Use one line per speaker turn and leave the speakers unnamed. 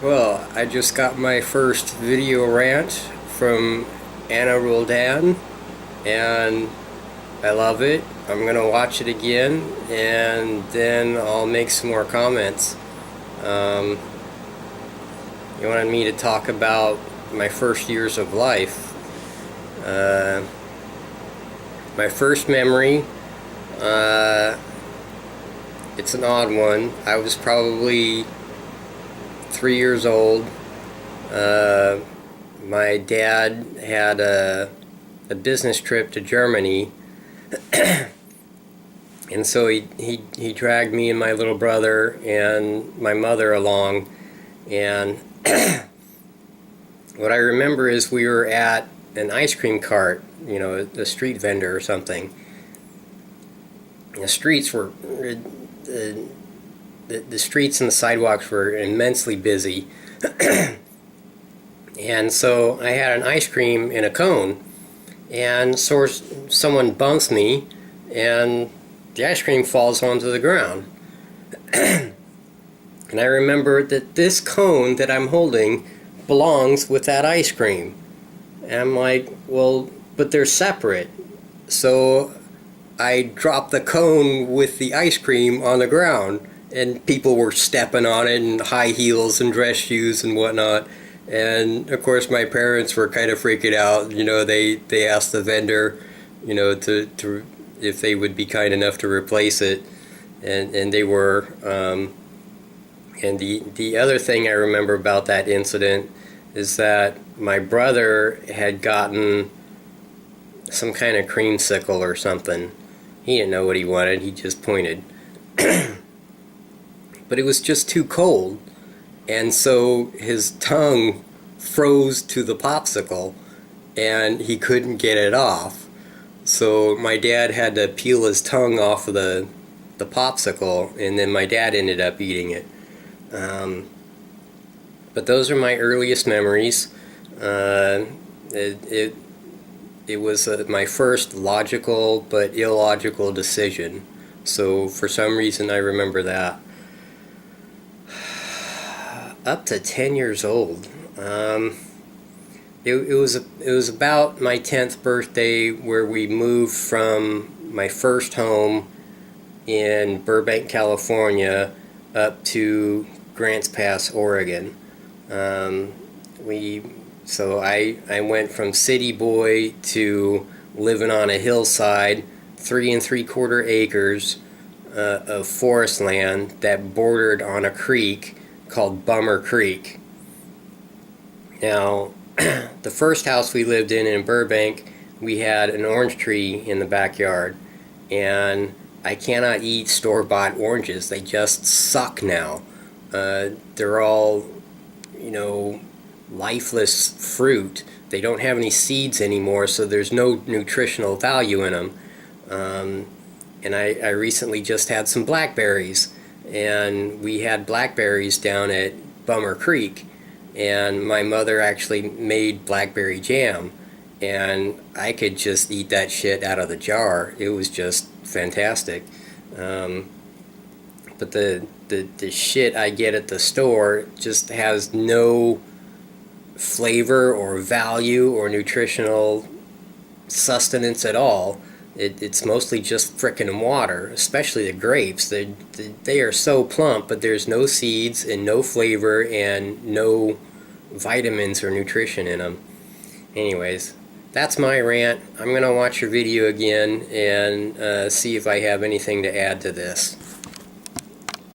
Well, I just got my first video rant from AnaPtA20160110 and I love it. I'm gonna watch it again and then I'll make some more comments. Um, you wanted me to talk about my first years of life. Uh, my first memory, uh, it's an odd one. I was probably 3 years old. Uh, my dad had a business trip to Germany, and so he dragged me and my little brother and my mother along. And what I remember is we were at an ice cream cart, a street vendor or something. The streets were the streets and the sidewalks were immensely busy. And so I had an ice cream in a cone, and so someone bumps me, and the ice cream falls onto the ground. And I remember that this cone that I'm holding belongs with that ice cream. And I'm like, well, but they're separate. So I dropped the cone with the ice cream on the ground, and people were stepping on it in high heels and dress shoes and whatnot. And of course my parents were kind of freaking out. They asked the vendor, to if they would be kind enough to replace it, and they were. And the other thing I remember about that incident is that my brother had gotten some kind of creamsicle or something. He didn't know what he wanted, he just pointed. But it was just too cold, and so his tongue froze to the popsicle and he couldn't get it off. So my dad had to peel his tongue off of the popsicle, and then my dad ended up eating it. But those are my earliest memories. It was my first logical but illogical decision, so for some reason I remember that. Up to 10 years old. It was about my 10th birthday where we moved from my first home in Burbank, California, up to Grants Pass, Oregon. So I went from city boy to living on a hillside, 3 3/4 acres of forest land that bordered on a creek called Bummer Creek. Now, the first house we lived in Burbank, we had an orange tree in the backyard, and I cannot eat store-bought oranges. They just suck now. They're all, lifeless fruit. They don't have any seeds anymore, so there's no nutritional value in them. And I recently just had some blackberries, and we had blackberries down at Bummer Creek, and my mother actually made blackberry jam, and I could just eat that shit out of the jar. It was just fantastic. But the shit I get at the store just has no flavor or value or nutritional sustenance at all. It's mostly just frickin' water, especially the grapes. They are so plump, but there's no seeds and no flavor and no vitamins or nutrition in them. Anyways, that's my rant. I'm gonna watch your video again and see if I have anything to add to this.